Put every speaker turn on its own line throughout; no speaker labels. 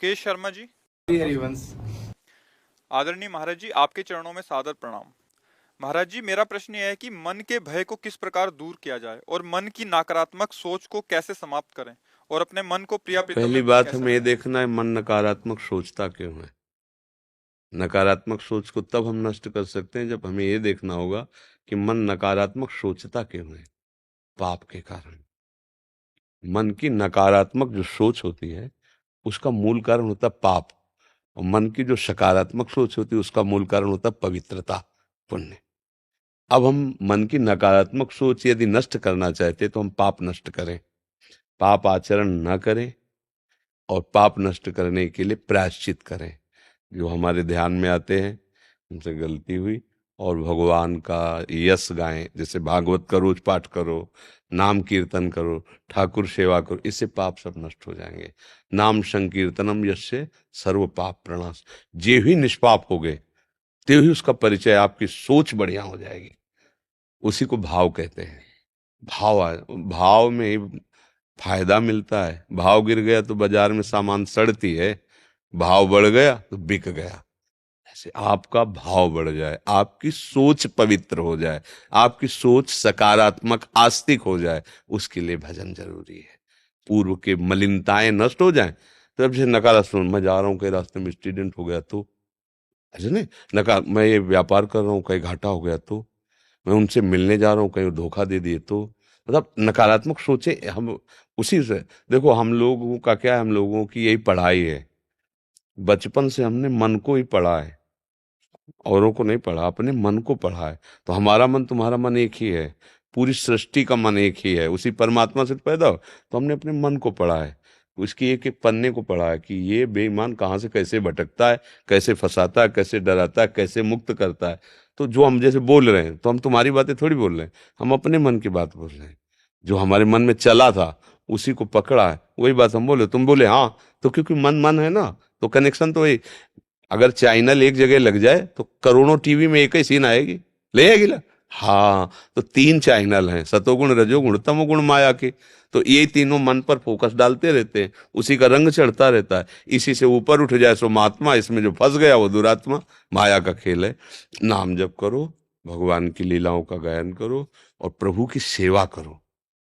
राकेश शर्मा जी।
हरिवंश।
आदरणीय महाराज जी, आपके चरणों में सादर प्रणाम। महाराज जी, मेरा प्रश्न यह है कि मन के भय को किस प्रकार दूर किया जाए और मन की नकारात्मक सोच को कैसे समाप्त करें और अपने मन को प्रिया प्रीतम
पहली
में
बात
कैसे
हमें ये
रखें।
देखना है मन नकारात्मक सोचता क्यों है। नकारात्मक सोच को तब हम नष्ट कर सकते हैं जब हमें ये देखना होगा कि मन नकारात्मक सोचता क्यों है। पाप के कारण। मन की नकारात्मक जो सोच होती है उसका मूल कारण होता है पाप, और मन की जो सकारात्मक सोच होती है उसका मूल कारण होता है पवित्रता, पुण्य। अब हम मन की नकारात्मक सोच यदि नष्ट करना चाहते तो हम पाप नष्ट करें, पाप आचरण न करें, और पाप नष्ट करने के लिए प्रायश्चित करें। जो हमारे ध्यान में आते हैं उनसे गलती हुई, और भगवान का यश गाएं, जैसे भागवत का रोज पाठ करो, नाम कीर्तन करो, ठाकुर सेवा करो, इससे पाप सब नष्ट हो जाएंगे। नाम संकीर्तनम यस्य सर्व पाप प्रणाश। जे ही निष्पाप हो गए ते ही उसका परिचय, आपकी सोच बढ़िया हो जाएगी। उसी को भाव कहते हैं। भाव में ही फायदा मिलता है। भाव गिर गया तो बाजार में सामान सड़ती है, भाव बढ़ गया तो बिक गया। ऐसे आपका भाव बढ़ जाए, आपकी सोच पवित्र हो जाए, आपकी सोच सकारात्मक आस्तिक हो जाए, उसके लिए भजन जरूरी है। पूर्व के मलिनताएं नष्ट हो जाएं। तब से नकारात्मक, मैं जा रहा हूँ कहीं रास्ते में एक्सीडेंट हो गया तो, ऐसे नहीं नकार, मैं ये व्यापार कर रहा हूँ कहीं घाटा हो गया तो, मैं उनसे मिलने जा रहा हूँ कहीं धोखा दे दिए तो, मतलब नकारात्मक सोचे हम। उसी से देखो, हम लोगों का क्या है, हम लोगों की यही पढ़ाई है। बचपन से हमने मन को ही पढ़ा है, औरों को नहीं पढ़ा, अपने मन को पढ़ा है। तो हमारा मन तुम्हारा मन एक ही है, पूरी सृष्टि का मन एक ही है, उसी परमात्मा से पैदा हो। तो हमने अपने मन को पढ़ा है, उसकी एक एक पन्ने को पढ़ा है कि ये बेईमान कहाँ से कैसे भटकता है, कैसे फंसाता है, कैसे डराता है, कैसे मुक्त करता है। तो जो हम जैसे बोल रहे हैं, तो हम तुम्हारी बातें थोड़ी बोल रहे हैं, हम अपने मन की बात बोल रहे हैं। जो हमारे मन में चला था उसी को पकड़ा है, वही बात हम बोले, तुम बोले हाँ। तो क्योंकि मन मन है ना, तो कनेक्शन तो वही। अगर चैनल एक जगह लग जाए तो करोड़ों टीवी में एक ही सीन आएगी, ले आएगी ना। हाँ, तो तीन चैनल हैं, सतोगुण रजोगुण तमोगुण माया के। तो ये तीनों मन पर फोकस डालते रहते हैं, उसी का रंग चढ़ता रहता है। इसी से ऊपर उठ जाए सो महात्मा, इसमें जो फंस गया वो दुरात्मा। माया का खेल है। नाम जप करो, भगवान की लीलाओं का गायन करो, और प्रभु की सेवा करो।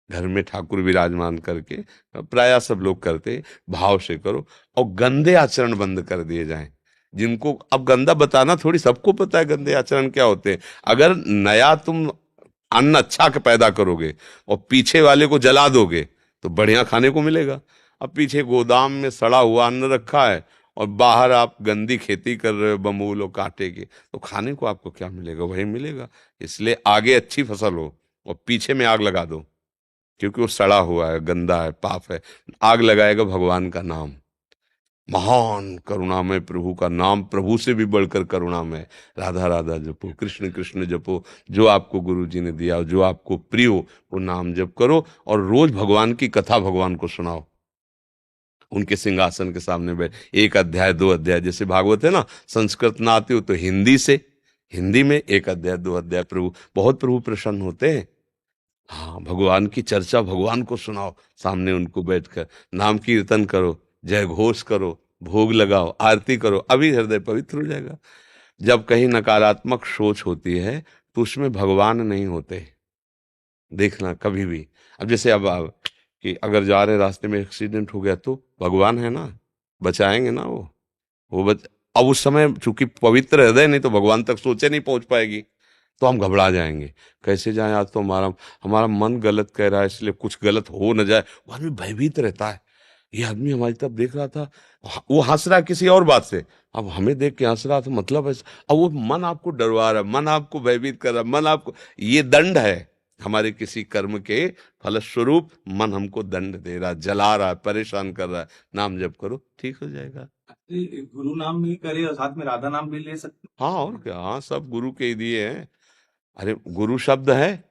घर में ठाकुर विराजमान करके, प्राय सब लोग करते, भाव से करो। और गंदे आचरण बंद कर दिए जाएं। जिनको अब गंदा बताना थोड़ी, सबको पता है गंदे आचरण क्या होते हैं। अगर नया तुम अन्न अच्छा के पैदा करोगे और पीछे वाले को जला दोगे तो बढ़िया खाने को मिलेगा। अब पीछे गोदाम में सड़ा हुआ अन्न रखा है और बाहर आप गंदी खेती कर रहे हो बमूल और कांटे की, तो खाने को आपको क्या मिलेगा, वही मिलेगा। इसलिए आगे अच्छी फसल हो और पीछे में आग लगा दो, क्योंकि वो सड़ा हुआ है, गंदा है, पाप है। आग लगाएगा भगवान का नाम। महान करुणामय प्रभु का नाम, प्रभु से भी बढ़कर करुणामय। राधा राधा जपो, कृष्ण कृष्ण जपो। जो आपको गुरु जी ने दिया, जो आपको प्रिय हो, वो नाम जप करो। और रोज भगवान की कथा भगवान को सुनाओ, उनके सिंहासन के सामने बैठ। एक अध्याय दो अध्याय, जैसे भागवत है ना, संस्कृत ना आती हो तो हिंदी से, हिंदी में एक अध्याय दो अध्याय, प्रभु बहुत प्रभु प्रसन्न होते हैं। हाँ, भगवान की चर्चा, भगवान को सुनाओ, सामने उनको बैठकर नाम कीर्तन करो, जय घोष करो, भोग लगाओ, आरती करो, अभी हृदय पवित्र हो जाएगा। जब कहीं नकारात्मक सोच होती है तो उसमें भगवान नहीं होते, देखना कभी भी। अब जैसे अब कि अगर जा रहे रास्ते में एक्सीडेंट हो गया तो भगवान है ना, बचाएंगे ना वो अब उस समय चूंकि पवित्र हृदय नहीं, तो भगवान तक सोचे नहीं पहुंच पाएगी, तो हम घबरा जाएंगे। कैसे जाएं, आज तो हमारा हमारा मन गलत कह रहा है, इसलिए कुछ गलत हो न जाए। वो आदमी भयभीत रहता है। ये आदमी हमारी तरफ देख रहा था, वो हंस रहा है किसी और बात से, अब हमें देख के हंस रहा था, मतलब ऐसा। अब वो मन आपको डरवा रहा है, मन आपको भयभीत कर रहा है, मन आपको, ये दंड है हमारे किसी कर्म के फलस्वरूप। मन हमको दंड दे रहा है, जला रहा है, परेशान कर रहा है। नाम जप करो, ठीक हो जाएगा।
गुरु नाम भी करे और साथ में राधा नाम भी ले सकते।
हाँ, और क्या, हाँ, सब गुरु के ही दिए हैं। अरे गुरु शब्द है,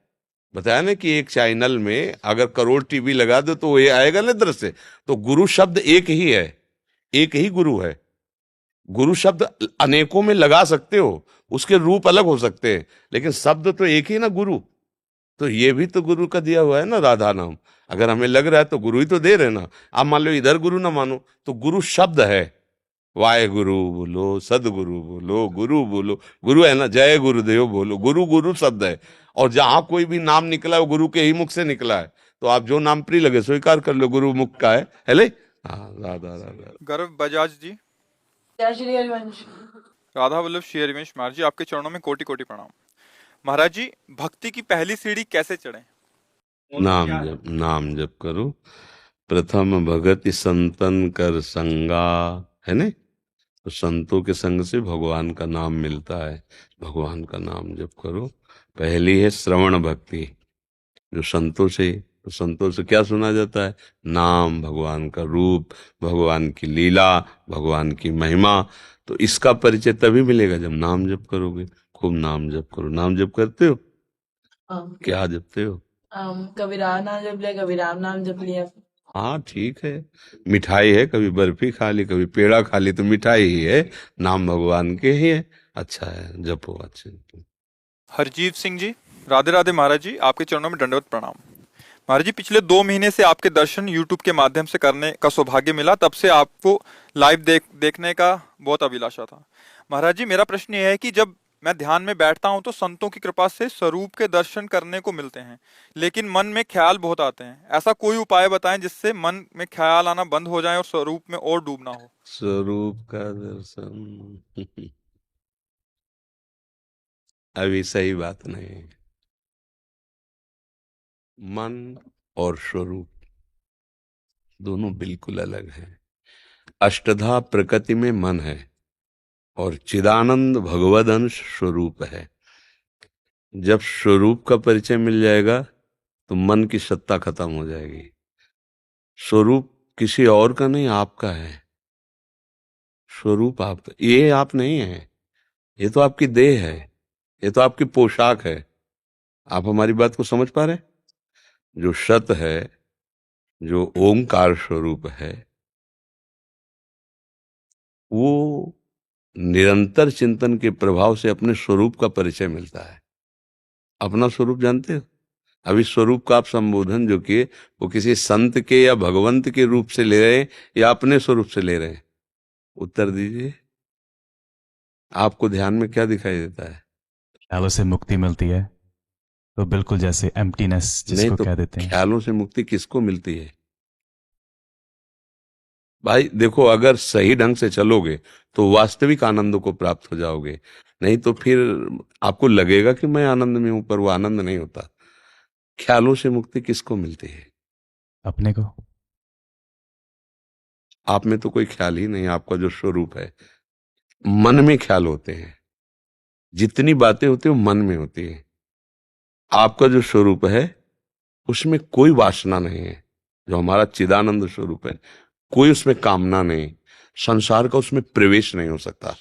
बताया ना कि एक चैनल में अगर करोड़ टीवी लगा दो तो ये आएगा ना दृश्य। तो गुरु शब्द एक ही है, एक ही गुरु है। गुरु शब्द अनेकों में लगा सकते हो, उसके रूप अलग हो सकते हैं, लेकिन शब्द तो एक ही ना, गुरु। तो ये भी तो गुरु का दिया हुआ है ना, राधा नाम। अगर हमें लग रहा है तो गुरु ही तो दे रहे ना। आप मान लो इधर गुरु ना मानो, तो गुरु शब्द है, वाहे गुरु बोलो, सदगुरु बोलो, गुरु बोलो। गुरु है ना, जय गुरुदेव बोलो। गुरु गुरु शब्द है, और जहां कोई भी नाम निकला है वो गुरु के ही मुख से निकला है। तो आप जो नाम प्रिय लगे स्वीकार कर लो, गुरु मुख का है ले। हाँ, राधा राधा।
गर्व बजाज जी।
जय श्री हरिवंश।
राधा वल्लभ श्री हरिवंश महाराज जी, आपके चरणों में कोटि कोटि प्रणाम। महाराज जी, भक्ति की पहली सीढ़ी कैसे चढ़े?
नाम जप, नाम जप करो। प्रथम भगति संतन कर संगा, है ने। तो संतों के संग से भगवान का नाम मिलता है। भगवान का नाम जप करो। पहली है श्रवण भक्ति, जो संतों से, तो संतों से क्या सुना जाता है? नाम, भगवान का रूप, भगवान की लीला, भगवान की महिमा। तो इसका परिचय तभी मिलेगा जब नाम जप करोगे। खूब नाम जप करो। नाम जप करते हो? क्या जपते हो?
कभी राम नाम जप लिया, कभी राम नाम जप लिया।
हाँ ठीक है। मिठाई है, कभी बर्फी खा ली, कभी पेड़ा खा ली, तो मिठाई ही है। नाम भगवान के ही है। अच्छा है, जपो। अच्छे।
हरजीत सिंह जी। राधे राधे महाराज जी, आपके चरणों में दंडवत प्रणाम। महाराज जी, पिछले 2 महीने से आपके दर्शन यूट्यूब के माध्यम से करने का सौभाग्य मिला। तब से आपको लाइव देखने का बहुत अभिलाषा था। महाराज जी, मेरा प्रश्न यह है कि जब मैं ध्यान में बैठता हूं तो संतों की कृपा से स्वरूप के दर्शन करने को मिलते हैं, लेकिन मन में ख्याल बहुत आते हैं। ऐसा कोई उपाय बताएं जिससे मन में ख्याल आना बंद हो जाए और स्वरूप में और डूबना हो।
स्वरूप का दर्शन अभी सही बात नहीं है। मन और स्वरूप दोनों बिल्कुल अलग हैं। अष्टधा प्रकृति में मन है और चिदानंद भगवद अंश स्वरूप है। जब स्वरूप का परिचय मिल जाएगा तो मन की सत्ता खत्म हो जाएगी। स्वरूप किसी और का नहीं, आपका है। स्वरूप आप, ये आप नहीं है, ये तो आपकी देह है, ये तो आपकी पोशाक है। आप हमारी बात को समझ पा रहे? जो सत है, जो ओंकार स्वरूप है, वो निरंतर चिंतन के प्रभाव से अपने स्वरूप का परिचय मिलता है। अपना स्वरूप जानते हो? अभी स्वरूप का आप संबोधन जो किए, वो किसी संत के या भगवंत के रूप से ले रहे हैं या अपने स्वरूप से ले रहे हैं? उत्तर दीजिए। आपको ध्यान में क्या दिखाई देता है?
ख्यालों से मुक्ति मिलती है, तो बिल्कुल जैसे एम्प्टीनेस
नहीं
जिसको
तो
कह देते हैं।
ख्यालों से मुक्ति किसको मिलती है? भाई देखो, अगर सही ढंग से चलोगे तो वास्तविक आनंद को प्राप्त हो जाओगे। नहीं तो फिर आपको लगेगा कि मैं आनंद में हूं, पर वो आनंद नहीं होता। ख्यालों से मुक्ति किसको मिलती है?
अपने को।
आप में तो कोई ख्याल ही नहीं। आपका जो स्वरूप है, मन में ख्याल होते हैं। जितनी बातें होती है वो मन में होती है। आपका जो स्वरूप है उसमें कोई वासना नहीं है। जो हमारा चिदानंद स्वरूप है, कोई उसमें कामना नहीं। संसार का उसमें प्रवेश नहीं हो सकता।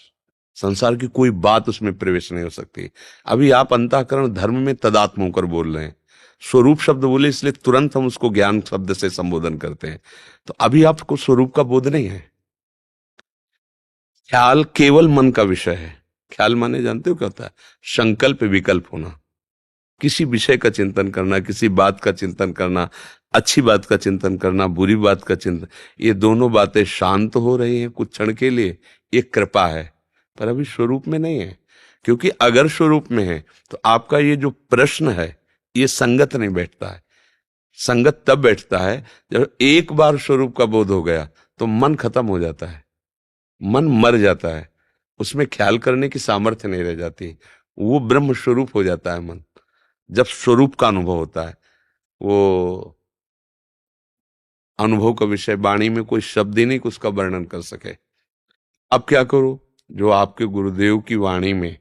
संसार की कोई बात उसमें प्रवेश नहीं हो सकती। अभी आप अंतःकरण धर्म में तदात्म होकर बोल रहे हैं। स्वरूप शब्द बोले इसलिए तुरंत हम उसको ज्ञान शब्द से संबोधन करते हैं। तो अभी आपको स्वरूप का बोध नहीं है। ख्याल केवल मन का विषय है। ख्याल माने जानते हो क्या होता है? संकल्प विकल्प होना। किसी विषय का चिंतन करना, किसी बात का चिंतन करना, अच्छी बात का चिंतन करना, बुरी बात का चिंतन, ये दोनों बातें शांत हो रही हैं कुछ क्षण के लिए, ये कृपा है। पर अभी स्वरूप में नहीं है। क्योंकि अगर स्वरूप में है तो आपका ये जो प्रश्न है ये संगत नहीं बैठता है। संगत तब बैठता है जब एक बार स्वरूप का बोध हो गया तो मन खत्म हो जाता है, मन मर जाता है, उसमें ख्याल करने की सामर्थ्य नहीं रह जाती। वो ब्रह्म स्वरूप हो जाता है मन। जब स्वरूप का अनुभव होता है, वो अनुभव का विषय वाणी में कोई शब्द ही नहीं कि उसका वर्णन कर सके। अब क्या करो? जो आपके गुरुदेव की वाणी में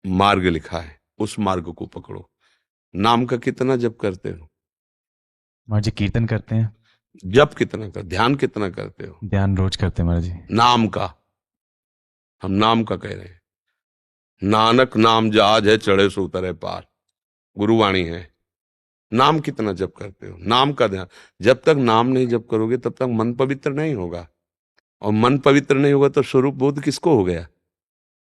मार्ग लिखा है उस मार्ग को पकड़ो। नाम का कितना जप करते हो?
महाराज जी कीर्तन करते हैं।
जप कितना कर, ध्यान कितना करते हो?
ध्यान रोज करते हैं महाराज जी।
नाम का, हम नाम का कह रहे हैं। नानक नाम जहाज है चढ़े सो उतरे पार, गुरुवाणी है। नाम कितना जप करते हो? नाम का ध्यान। जब तक नाम नहीं जप करोगे तब तक मन पवित्र नहीं होगा, और मन पवित्र नहीं होगा तो स्वरूप बोध किसको हो गया?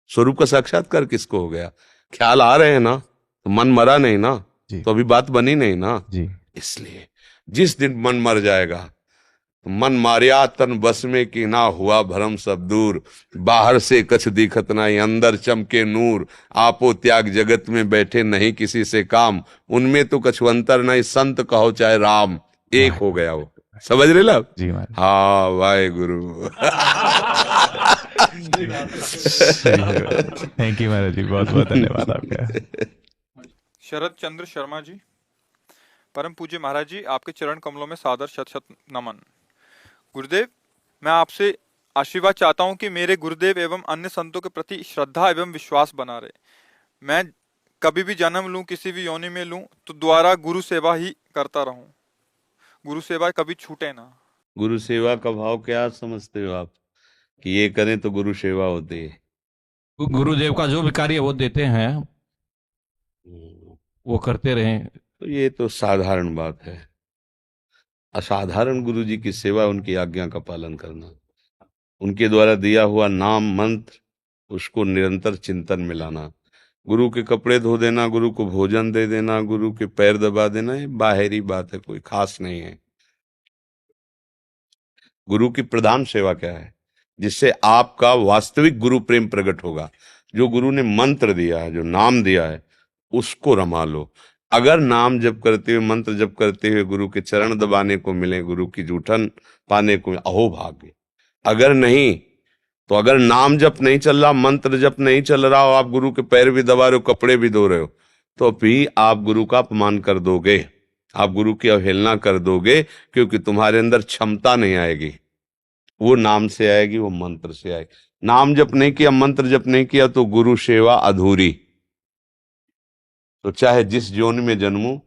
स्वरूप का साक्षात्कार किसको हो गया? ख्याल आ रहे हैं ना, तो मन मरा नहीं ना,
जी
तो अभी बात बनी नहीं ना।
जी।
इसलिए जिस दिन मन मर जाएगा तो मन मारिया तन बस में कि ना हुआ भरम सब दूर, बाहर से कछ दिखत नहीं अंदर चमके नूर, आपो त्याग जगत में बैठे नहीं किसी से काम, उनमें तो कछुअंतर नहीं संत कहो चाहे राम। एक हो गया वो, समझ रहे ना?
जी महाराज।
हाँ वाहे गुरु।
थैंक यू महाराज जी, बहुत बहुत धन्यवाद आपका।
शरद चंद्र शर्मा जी। परम पूज्य महाराज जी, आपके चरण कमलों में सादर शत शत नमन। गुरुदेव, मैं आपसे आशीर्वाद चाहता हूं कि मेरे गुरुदेव एवं अन्य संतों के प्रति श्रद्धा एवं विश्वास बना रहे। मैं कभी भी जन्म लूं, किसी भी योनि में लूं, तो द्वारा गुरु सेवा ही करता रहूं, गुरु सेवा कभी छूटे ना।
गुरु सेवा का भाव क्या समझते हो आप, कि ये करें तो गुरु सेवा होती है?
गुरुदेव का जो भी कार्य वो देते हैं वो करते रहें।
तो ये तो साधारण बात है। असाधारण गुरु जी की सेवा उनकी आज्ञा का पालन करना, उनके द्वारा दिया हुआ नाम मंत्र उसको निरंतर चिंतन में लाना, गुरु के कपड़े धो देना, गुरु को भोजन दे देना, गुरु के पैर दबा देना, ये बाहरी बात है, कोई खास नहीं है। गुरु की प्रधान सेवा क्या है, जिससे आपका वास्तविक गुरु प्रेम प्रकट होगा? जो गुरु ने मंत्र दिया है, जो नाम दिया है, उसको रमा लो। अगर नाम जप करते हुए, मंत्र जप करते हुए गुरु के चरण दबाने को मिले, गुरु की जूठन पाने को, अहो भाग्य। अगर नहीं तो, अगर नाम जप नहीं चल रहा, मंत्र जप नहीं चल रहा हो, आप गुरु के पैर भी दबा रहे हो, कपड़े भी धो रहे हो, तो भी आप गुरु का अपमान कर दोगे, आप गुरु की अवहेलना कर दोगे, क्योंकि तुम्हारे अंदर क्षमता नहीं आएगी। वो नाम से आएगी, वो मंत्र से आएगी। नाम जप नहीं किया, मंत्र जप नहीं किया, तो गुरु सेवा अधूरी। तो चाहे जिस योनि में जन्मूं,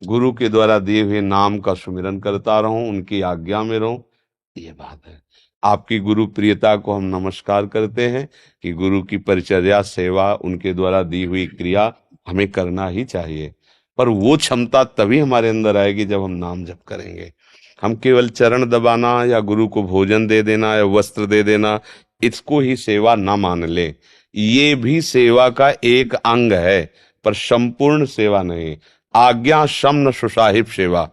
गुरु के द्वारा दिए हुए नाम का सुमिरन करता रहूं, उनकी आज्ञा में रहूं, ये बात है। आपकी गुरु प्रियता को हम नमस्कार करते हैं कि गुरु की परिचर्या, सेवा, उनके द्वारा दी हुई क्रिया हमें करना ही चाहिए। पर वो क्षमता तभी हमारे अंदर आएगी जब हम नाम जप करेंगे। हम केवल चरण दबाना या गुरु को भोजन दे देना या वस्त्र दे देना, इसको ही सेवा ना मान ले। ये भी सेवा का एक अंग है, पर संपूर्ण सेवा नहीं। आज्ञा शम न सुसाहिब सेवा,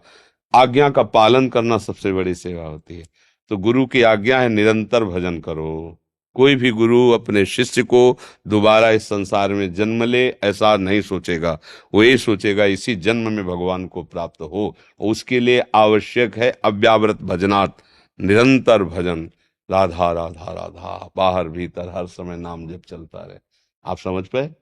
आज्ञा का पालन करना सबसे बड़ी सेवा होती है। तो गुरु की आज्ञा है निरंतर भजन करो। कोई भी गुरु अपने शिष्य को दोबारा इस संसार में जन्म ले ऐसा नहीं सोचेगा, वो ये सोचेगा इसी जन्म में भगवान को प्राप्त हो। उसके लिए आवश्यक है अव्यावृत भजनात्, निरंतर भजन, राधा राधा राधा, बाहर भीतर हर समय नाम जप चलता रहे। आप समझ पाए?